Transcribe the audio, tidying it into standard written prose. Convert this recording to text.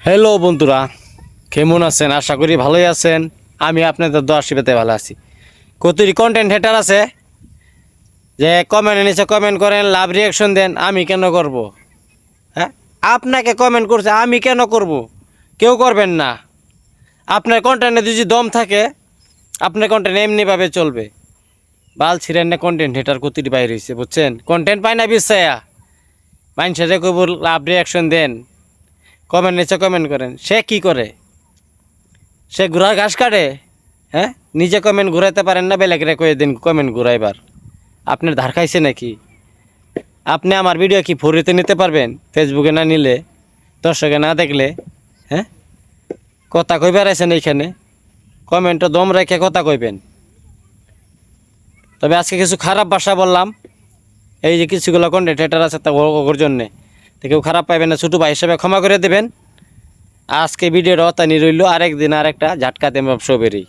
Hello বন্ধুরা, কেমন আছেন? আশা করি ভালোই আছেন। আমি আপনাদের দোয়া আশীর্বাদে ভালো আছি। কতটি কন্টেন্ট হেটার আছে যে কমেন্টের নিচে কমেন্ট করেন, লাভ রিয়াকশন দেন। আমি কেন করব? হ্যাঁ, আপনাকে কমেন্ট করছে, আমি কেন করব? কেউ করবেন না। আপনার কন্টেন্টে যদি দম থাকে, আপনার কন্টেন্ট এমনিভাবে চলবে। বাল ছিলেন না কন্টেন্ট হেটার কতটি বাইরে হয়েছে, বুঝছেন? কন্টেন্ট পায় না বিশ্বায়া মানুষের কব লাভ রিয়াকশন দেন, কমেন্ট নিচে কমেন্ট করেন। সে কি করে? সে ঘোড়ার ঘাস কাটে? হ্যাঁ, নিজে কমেন্ট ঘুরাইতে পারেন না, বেলেগরে কয়ে দিন কমেন্ট ঘুরাইবার। আপনার ধার খাইছে নাকি? আপনি আমার ভিডিও কি ফরিতে নিতে পারবেন? ফেসবুকে না নিলে, দর্শকে না দেখলে? হ্যাঁ, কথা কইবার আছেন এইখানে, কমেন্টও দম রেখে কথা কইবেন। তবে আজকে কিছু খারাপ ভাষা বললাম, এই যে কিছুগুলো কন্টেন্ট হেটার আছে তা ওর জন্যে, তো কেউ খারাপ পাইবেন না, ছোটো ভাই হিসেবে ক্ষমা করে দেবেন। আজকে ভিডিওটা অতানি রইল, আরেকদিন আরেকটা ঝাটকা দেব সবেরই।